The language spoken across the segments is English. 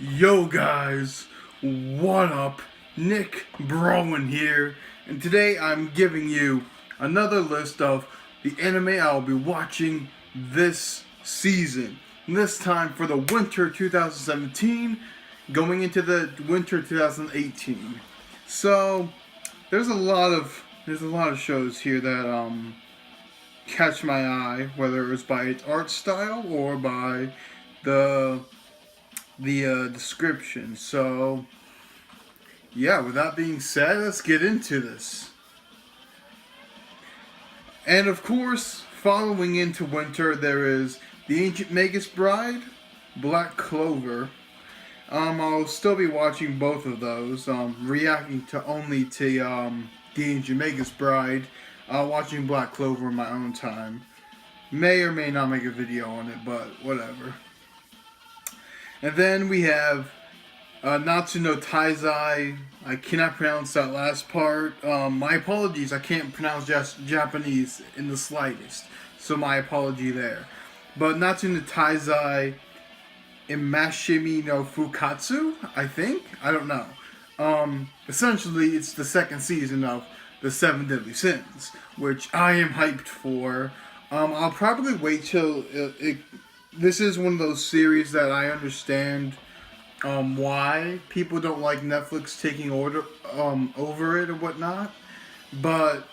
Yo guys, what up? Nick Browen here, and today I'm giving you another list of the anime I'll be watching this season. This time for the winter 2017, going into the winter 2018. So there's a lot of shows here that catch my eye, whether it's by its art style or by the description. So, yeah, with that being said, let's get into this. And of course, following into winter, there is The Ancient Magus Bride, Black Clover. I'll still be watching both of those, reacting to only to The Ancient Magus Bride, watching Black Clover in my own time. May or may not make a video on it, but whatever. And then we have Natsu no Taizai. I cannot pronounce that last part. My apologies, I can't pronounce Japanese in the slightest. So my apology there. But Natsu no Taizai Imashimi no Fukatsu, I think? I don't know. Essentially, it's the second season of The Seven Deadly Sins, which I am hyped for. I'll probably wait till this is one of those series that I understand why people don't like Netflix taking over it or whatnot, but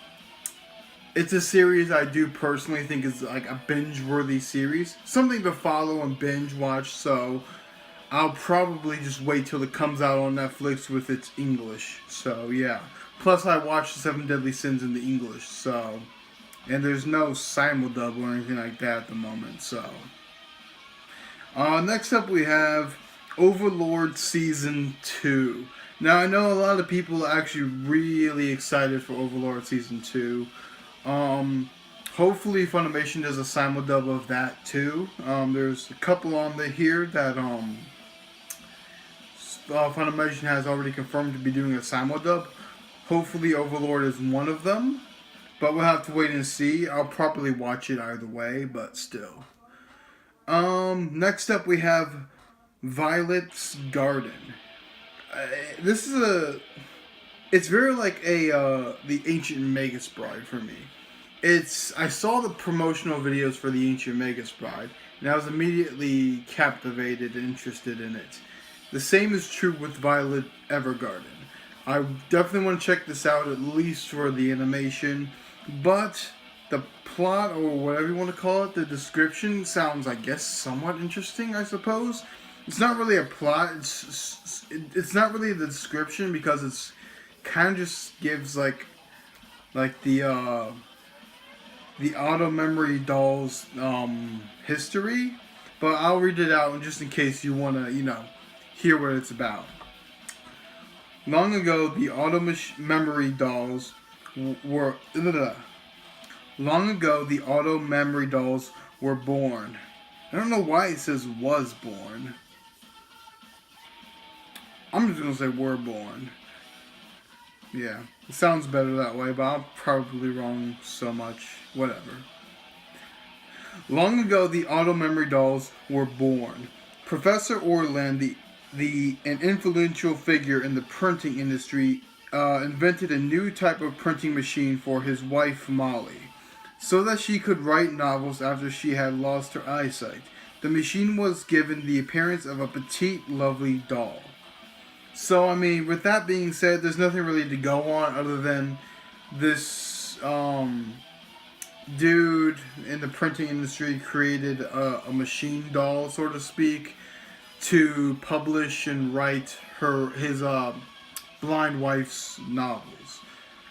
it's a series I do personally think is like a binge-worthy series, something to follow and binge watch. So I'll probably just wait till it comes out on Netflix with its English. So yeah. Plus, I watched The Seven Deadly Sins in the English. So, and there's no simuldub or anything like that at the moment. So. Next up we have Overlord Season 2. Now I know a lot of people are actually really excited for Overlord Season 2. Hopefully Funimation does a simuldub of that too. There's a couple on here that Funimation has already confirmed to be doing a simuldub. Hopefully Overlord is one of them. But we'll have to wait and see. I'll probably watch it either way, but still. Next up we have Violet's Garden. It's very like the Ancient Magus Bride for me. I saw the promotional videos for the Ancient Magus Bride, and I was immediately captivated and interested in it. The same is true with Violet Evergarden. I definitely want to check this out, at least for the animation, but the plot, or whatever you want to call it, the description sounds, I guess, somewhat interesting, I suppose. It's not really a plot, it's not really the description, because it's kind of just gives, like the Auto Memory Dolls, history, but I'll read it out just in case you want to, hear what it's about. Long ago, the Auto Memory Dolls were... Long ago, the Auto Memory Dolls were born. I don't know why it says was born. I'm just going to say were born. Yeah, it sounds better that way, but I'm probably wrong so much. Whatever. Long ago, the Auto Memory Dolls were born. Professor Orland, an influential figure in the printing industry, invented a new type of printing machine for his wife, Molly, so that she could write novels after she had lost her eyesight. The machine was given the appearance of a petite, lovely doll. So, I mean, with that being said, there's nothing really to go on other than this dude in the printing industry created a machine doll, so to speak, to publish and write his blind wife's novels.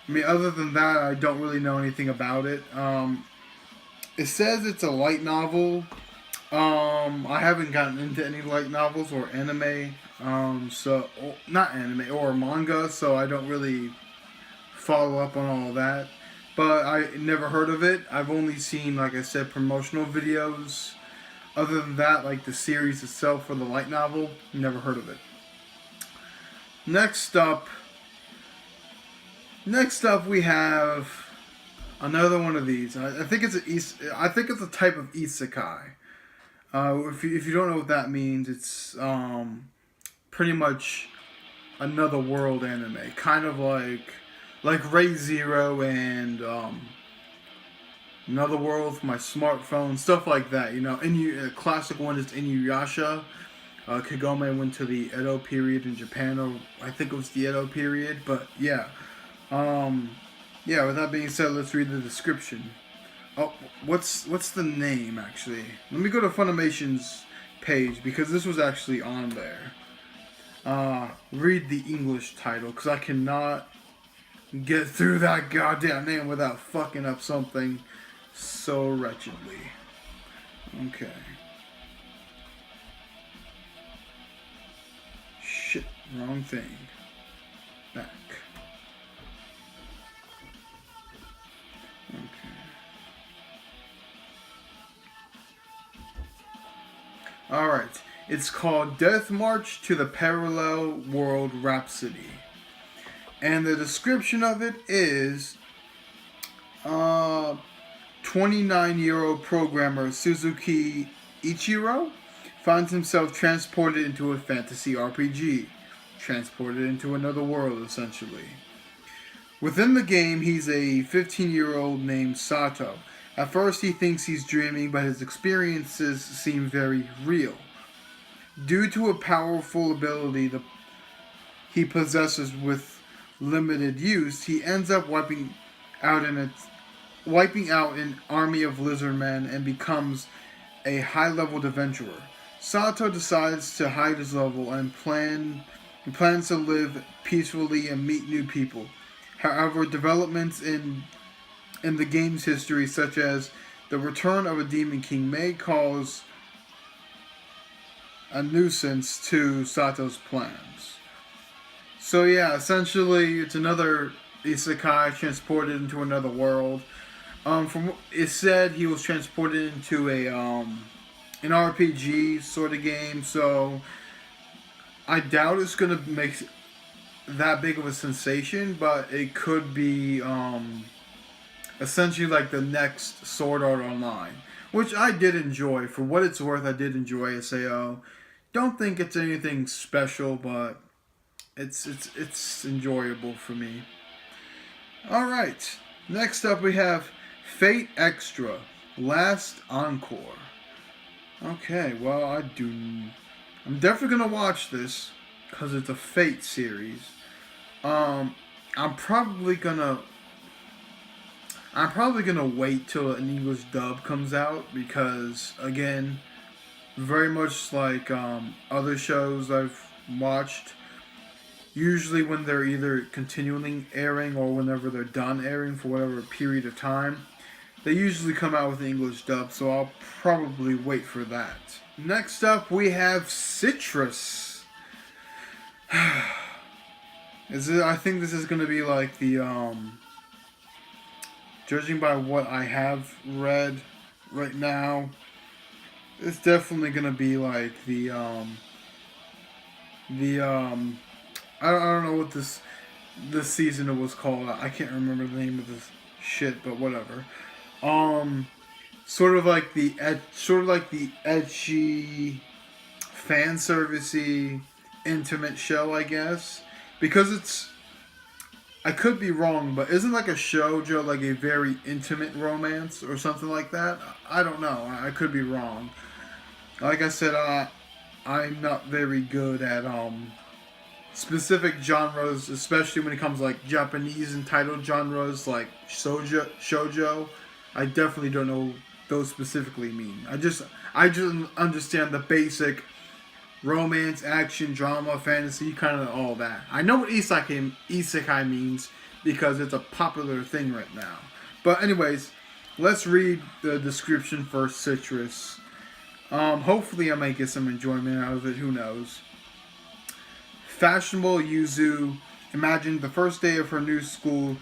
I mean, other than that, I don't really know anything about it. It says it's a light novel. I haven't gotten into any light novels or anime, not anime, or manga, so I don't really follow up on all that. But I never heard of it. I've only seen, like I said, promotional videos. Other than that, like the series itself for the light novel, never heard of it. Next up we have another one of these. I think it's a type of isekai. If you don't know what that means, it's pretty much another world anime, kind of like Re:Zero and Another World for my smartphone, stuff like that. You know, a classic one is Inuyasha. Kagome went to the Edo period in Japan, or I think it was the Edo period. But yeah, yeah. With that being said, let's read the description. Oh, what's the name actually? Let me go to Funimation's page because this was actually on there. Read the English title because I cannot get through that goddamn name without fucking up something so wretchedly. Okay. Shit, wrong thing. Back. Okay. Alright. It's called Death March to the Parallel World Rhapsody. And the description of it is 29-year-old programmer Suzuki Ichiro finds himself transported into a fantasy RPG. Transported into another world, essentially. Within the game, he's a 15-year-old named Sato. At first, he thinks he's dreaming, but his experiences seem very real. Due to a powerful ability he possesses with limited use, he ends up wiping out an army of lizardmen and becomes a high-level adventurer. Sato decides to hide his level and plans to live peacefully and meet new people. However, developments in the game's history, such as the return of a Demon King, may cause a nuisance to Sato's plans. So yeah, essentially, it's another isekai transported into another world. From it said, he was transported into an RPG sort of game. So I doubt it's gonna make that big of a sensation, but it could be essentially like the next Sword Art Online, which I did enjoy. For what it's worth, I did enjoy SAO. Don't think it's anything special, but it's enjoyable for me. All right, next up we have Fate Extra Last Encore. Okay, well I'm definitely gonna watch this because it's a Fate series. I'm probably gonna wait till an English dub comes out because, again, very much like other shows I've watched, usually when they're either continually airing or whenever they're done airing for whatever period of time, they usually come out with an English dub, so I'll probably wait for that. Next up, we have Citrus. I think this is going to be like the judging by what I have read right now, it's definitely gonna be like the I don't know what this season it was called. I can't remember the name of this shit, but whatever. Sort of like the edgy, fan servicey, intimate show, I guess, because it's. I could be wrong, but isn't like a shoujo like a very intimate romance or something like that? I don't know. I could be wrong. Like I said, I'm not very good at specific genres, especially when it comes like Japanese entitled genres like shoujo. I definitely don't know what those specifically mean. I just understand the basic romance, action, drama, fantasy, kind of all that. I know what isekai means because it's a popular thing right now. But anyways, let's read the description for Citrus. Hopefully I might get some enjoyment out of it, who knows. Fashionable Yuzu imagined the first day of her new school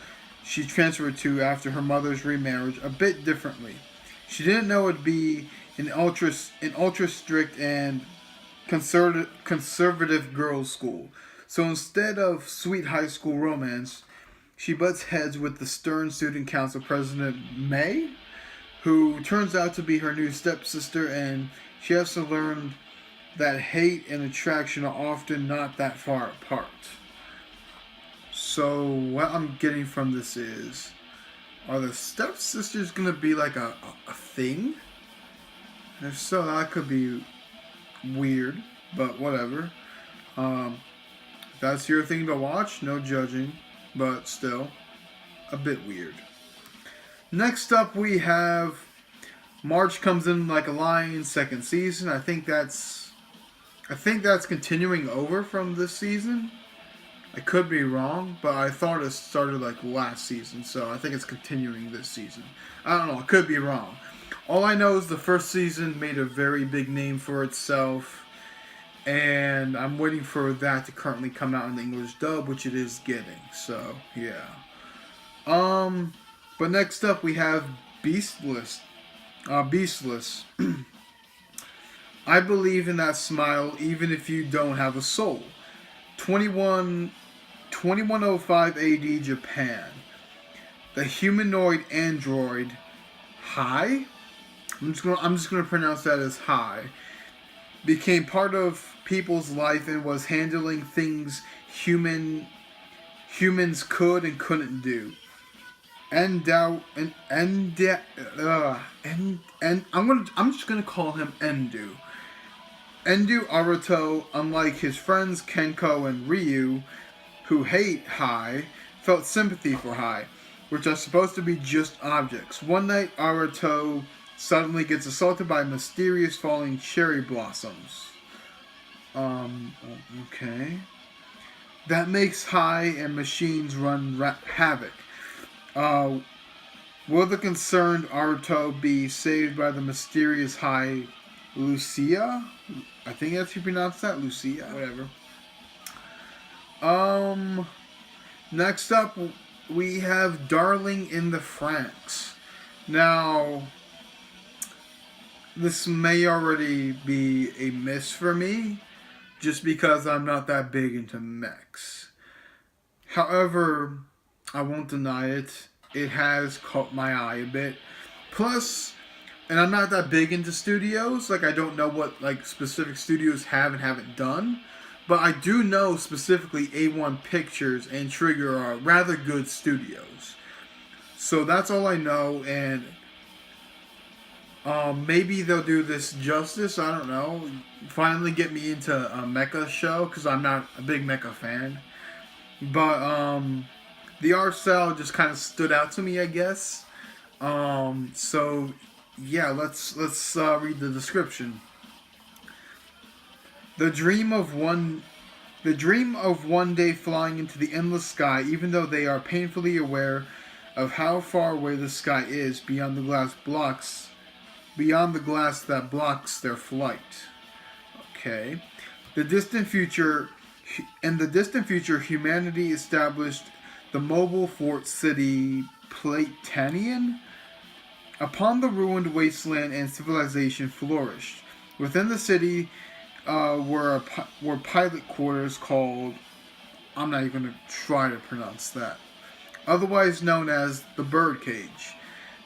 she transferred to after her mother's remarriage a bit differently. She didn't know it'd be an ultra strict and conservative girls' school. So instead of sweet high school romance, she butts heads with the stern student council president May, who turns out to be her new stepsister, and she has to learn that hate and attraction are often not that far apart. So what I'm getting from this is, are the stepsisters gonna be like a thing? If so, that could be weird, but whatever. If that's your thing to watch, no judging, but still a bit weird. Next up, we have March Comes In Like a Lion second season. I think that's continuing over from this season. I could be wrong, but I thought it started like last season, so I think it's continuing this season. I don't know, I could be wrong. All I know is the first season made a very big name for itself, and I'm waiting for that to currently come out in the English dub, which it is getting. So yeah. But next up we have Beastless. Beastless. I believe in that smile, even if you don't have a soul. 2105 AD Japan. The humanoid android Hai. I'm just gonna pronounce that as Hai. Became part of people's life and was handling things humans could and couldn't do. I'm just gonna call him Endu. Endu Aruto, unlike his friends Kenko and Ryu, who hate Hai, felt sympathy for Hai, which are supposed to be just objects. One night, Aruto suddenly gets assaulted by mysterious falling cherry blossoms. Okay. That makes Hai and machines run havoc. Will the concerned Aruto be saved by the mysterious Hai Lucia? I think that's how you pronounce that. Lucia, whatever. Next up, we have Darling in the Franxx. Now, this may already be a miss for me, just because I'm not that big into mechs. However, I won't deny it. It has caught my eye a bit. Plus, and I'm not that big into studios. Like, I don't know what like specific studios have and haven't done. But I do know specifically A1 Pictures and Trigger are rather good studios. So that's all I know, and maybe they'll do this justice. I don't know. Finally get me into a mecha show, because I'm not a big mecha fan. But the art style just kind of stood out to me, I guess. So yeah, let's read the description. The dream of one day flying into the endless sky, even though they are painfully aware of how far away the sky is beyond the glass that blocks their flight. Okay. In the distant future, humanity established the mobile fort city Platanian. Upon the ruined wasteland and civilization flourished. Within the city were pilot quarters called, I'm not even going to try to pronounce that, otherwise known as the Birdcage.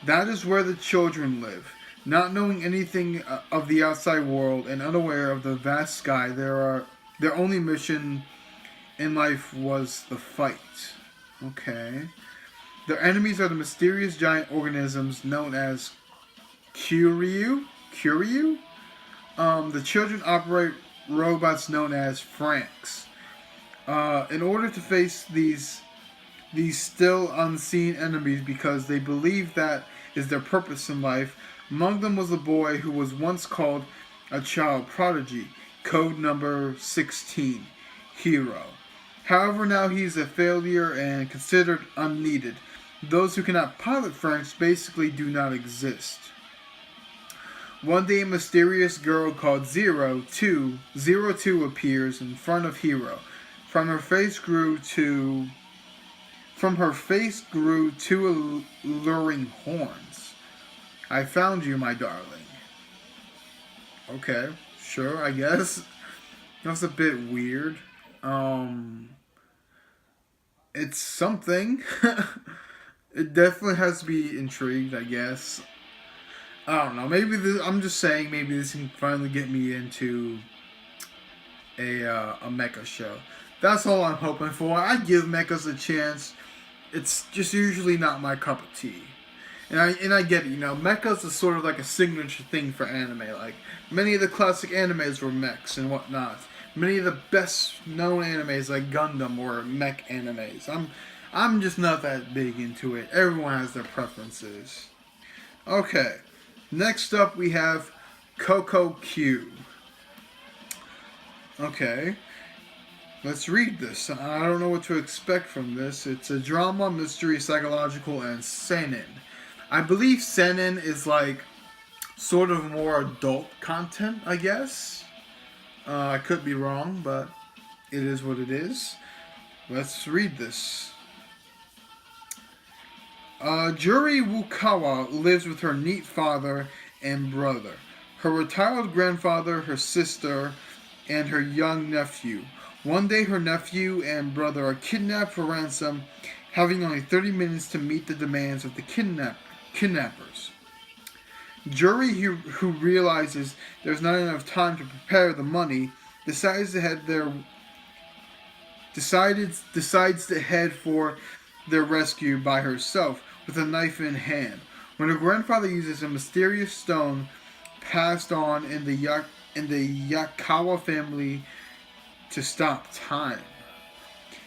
That is where the children live. Not knowing anything of the outside world and unaware of the vast sky, their only mission in life was the fight. Okay. Their enemies are the mysterious giant organisms known as Kuryu. The children operate robots known as Franxx. In order to face these still unseen enemies, because they believe that is their purpose in life. Among them was a boy who was once called a child prodigy, code number 16, Hero. However, now he's a failure and considered unneeded. Those who cannot pilot Franxx basically do not exist. One day, a mysterious girl called Zero Two appears in front of Hero. From her face grew two alluring horns. I found you, my darling. Okay, sure, I guess. That's a bit weird. It's something. It definitely has to be intrigued, I guess. I don't know. Maybe I'm just saying. Maybe this can finally get me into a mecha show. That's all I'm hoping for. I give mechas a chance. It's just usually not my cup of tea. And I get it, mechas is sort of like a signature thing for anime. Like, many of the classic animes were mechs and whatnot. Many of the best known animes like Gundam were mech animes. I'm just not that big into it. Everyone has their preferences. Okay, next up we have Coco Q. Okay, let's read this. I don't know what to expect from this. It's a drama, mystery, psychological, and seinen. I believe seinen is like sort of more adult content, I guess. I could be wrong, but it is what it is. Let's read this. Juri Wukawa lives with her neat father and brother, her retired grandfather, her sister, and her young nephew. One day her nephew and brother are kidnapped for ransom, having only 30 minutes to meet the demands of the kidnappers. Juri, who realizes there's not enough time to prepare the money, decides to head for their rescue by herself with a knife in hand. When her grandfather uses a mysterious stone passed on in the Yakawa family to stop time.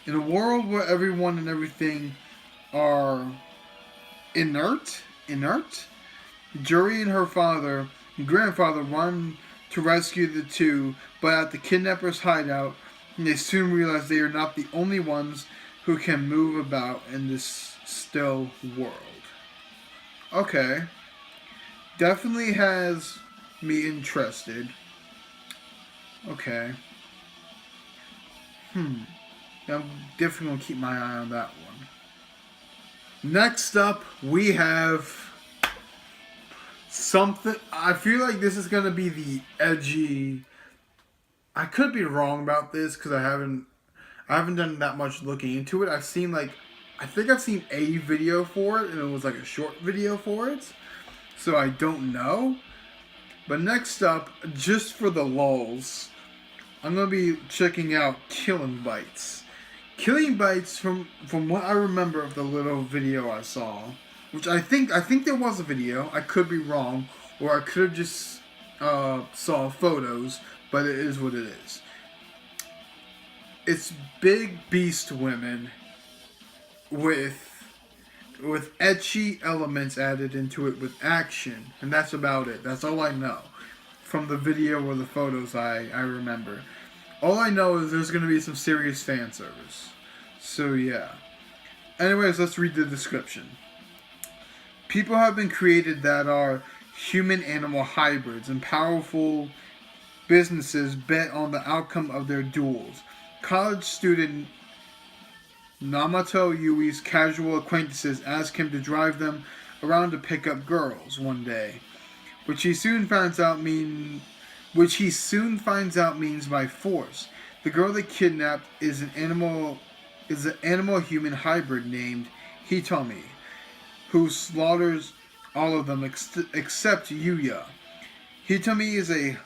In a world where everyone and everything are inert, Juri and her father and grandfather run to rescue the two, but at the kidnappers' hideout, they soon realize they are not the only ones who can move about in this still world. Okay. Definitely has me interested. Okay. I'm definitely going to keep my eye on that one. Next up, we have something. I feel like this is going to be the edgy. I could be wrong about this because I haven't done that much looking into it. I think I've seen a video for it, and it was like a short video for it. So I don't know. But next up, just for the lulz, I'm going to be checking out Killing Bites. Killing Bites, from what I remember of the little video I saw, which I think there was a video. I could be wrong, or I could have just saw photos, but it is what it is. It's big beast women with ecchi elements added into it with action, and that's about it. That's all I know from the video or the photos I remember. All I know is there's going to be some serious fan service. So yeah. Anyways, let's read the description. People have been created that are human-animal hybrids, and powerful businesses bet on the outcome of their duels. College student Namato Yui's casual acquaintances ask him to drive them around to pick up girls one day, which he soon finds out means by force. The girl they kidnapped is an animal-human hybrid named Hitomi, who slaughters all of them except Yuya. Hitomi is a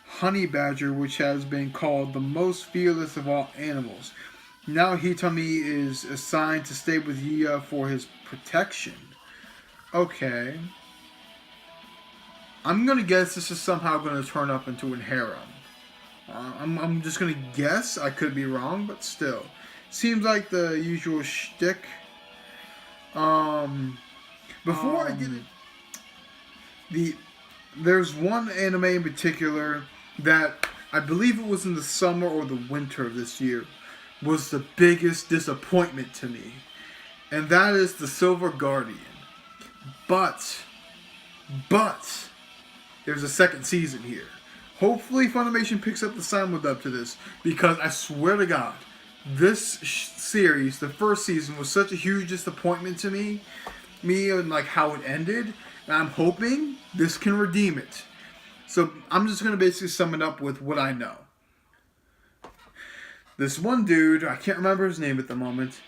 honey badger which has been called the most fearless of all animals. Now Hitomi is assigned to stay with Yuya for his protection. Okay. I'm going to guess this is somehow going to turn up into a harem. I'm just going to guess. I could be wrong, but still. Seems like the usual shtick. Before I get it, there's one anime in particular that I believe it was in the summer or the winter of this year was the biggest disappointment to me, and that is the Silver Guardian. But there's a second season here. Hopefully Funimation picks up the simul-dub to this, because I swear to God, this series, the first season, was such a huge disappointment to me and like how it ended, and I'm hoping this can redeem it. So I'm just going to basically sum it up with what I know. This one dude, I can't remember his name at the moment,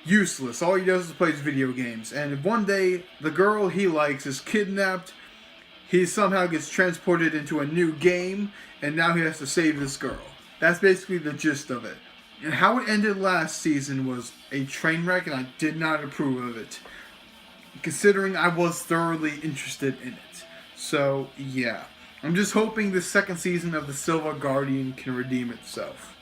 useless. All he does is plays video games. And if one day the girl he likes is kidnapped, he somehow gets transported into a new game, and now he has to save this girl. That's basically the gist of it. And how it ended last season was a train wreck, and I did not approve of it, considering I was thoroughly interested in it. So, yeah. I'm just hoping the second season of The Silver Guardian can redeem itself.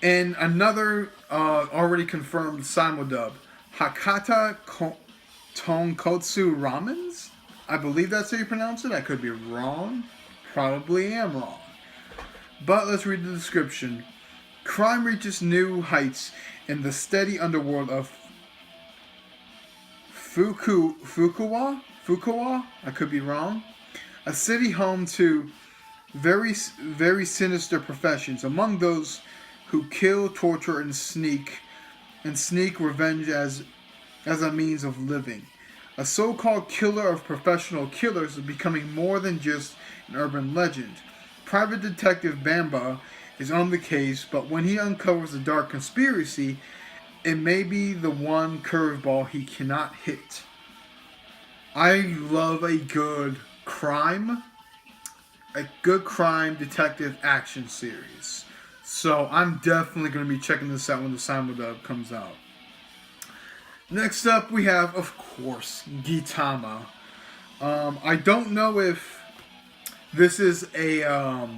And another already confirmed simuldub, Hakata Tonkotsu Ramens? I believe that's how you pronounce it. I could be wrong. Probably am wrong. But let's read the description. Crime reaches new heights in the steady underworld of Fukuwa? I could be wrong. A city home to very sinister professions. Among those who kill, torture, and sneak revenge as a means of living. A so-called killer of professional killers is becoming more than just an urban legend. Private Detective Bamba is on the case, but when he uncovers a dark conspiracy, it may be the one curveball he cannot hit. I love a good crime detective action series. So I'm definitely going to be checking this out when the simuldub comes out. Next up, we have, of course, Gintama. I don't know if this is a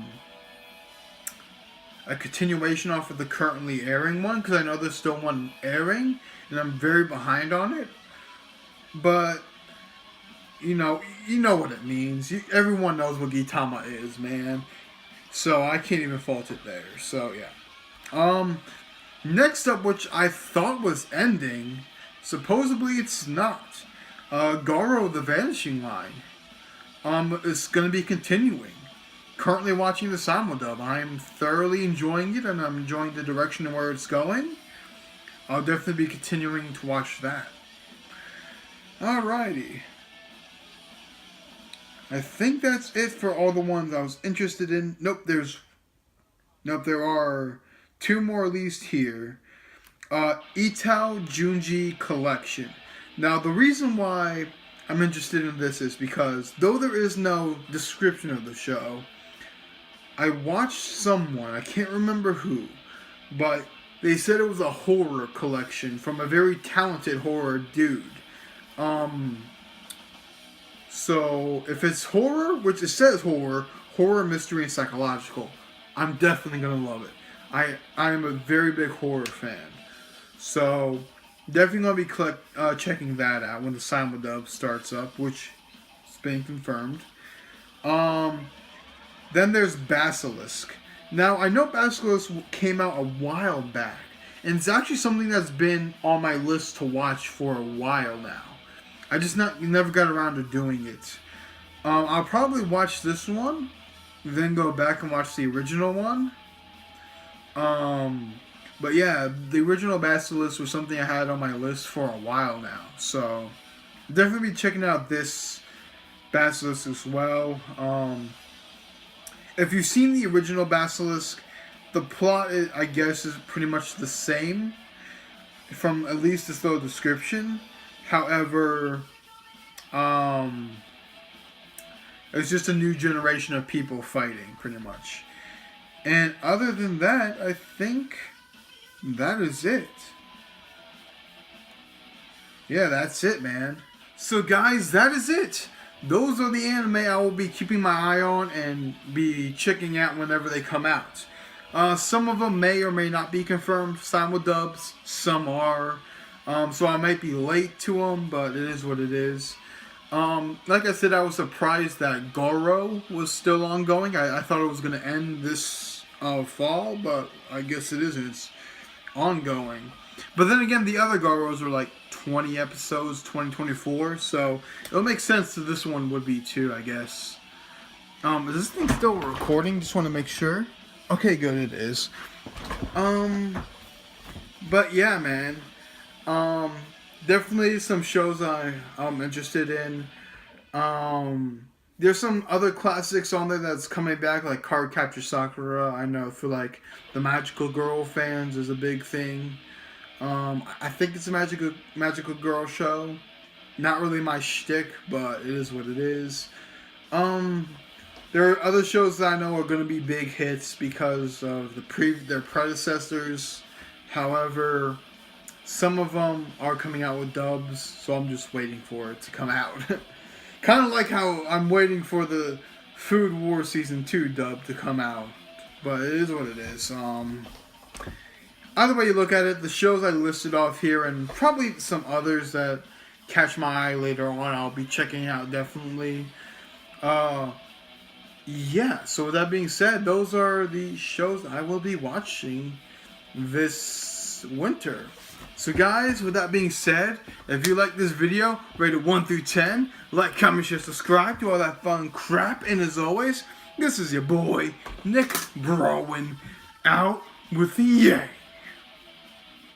continuation off of the currently airing one, because I know there's still one airing, and I'm very behind on it. But you know what it means. Everyone knows what Gintama is, man. So I can't even fault it there. So yeah. Next up, which I thought was ending, supposedly it's not. Garo the Vanishing Line is going to be continuing. Currently watching the simuldub. I'm thoroughly enjoying it, and I'm enjoying the direction and where it's going. I'll definitely be continuing to watch that. Alrighty. I think that's it for all the ones I was interested in. Nope, there are two more at least here. Itao Junji Collection. Now, the reason why I'm interested in this is because, though there is no description of the show, I watched someone, I can't remember who, but they said it was a horror collection from a very talented horror dude. So if it's horror, which it says horror, mystery, and psychological, I'm definitely going to love it. I am a very big horror fan. So definitely going to be checking that out when the simuldub starts up, which is being confirmed. Then there's Basilisk. Now, I know Basilisk came out a while back, and it's actually something that's been on my list to watch for a while now. I just never got around to doing it. I'll probably watch this one, then go back and watch the original one. But yeah, the original Basilisk was something I had on my list for a while now. So, definitely be checking out this Basilisk as well. If you've seen the original Basilisk, the plot, I guess, is pretty much the same, from at least the slow description. However, it's just a new generation of people fighting, pretty much. And other than that, I think that is it. Yeah, that's it, man. So guys, that is it. Those are the anime I will be keeping my eye on and be checking out whenever they come out. Some of them may or may not be confirmed simuldubs. Some are. So I might be late to them, but it is what it is. Like I said, I was surprised that Goro was still ongoing. I thought it was going to end this fall, but I guess it isn't. It's ongoing. But then again, the other Goros are like 20 episodes, 2024, so it'll make sense that this one would be too, I guess. Is this thing still recording? Just want to make sure. Okay, good, it is. But yeah, man. Definitely some shows I'm interested in. There's some other classics on there that's coming back, like Cardcaptor Sakura. I know for like the Magical Girl fans is a big thing. I think it's a magical girl show. Not really my shtick, but it is what it is. There are other shows that I know are going to be big hits because of their predecessors. However, some of them are coming out with dubs, so I'm just waiting for it to come out. Kind of like how I'm waiting for the Food Wars Season 2 dub to come out. But it is what it is. Either way you look at it, the shows I listed off here and probably some others that catch my eye later on, I'll be checking out definitely. Yeah, so with that being said, those are the shows I will be watching this winter. So guys, with that being said, if you like this video, rated 1 through 10, like, comment, share, subscribe, do all that fun crap, and as always, this is your boy, Nick Browin, out with the yay.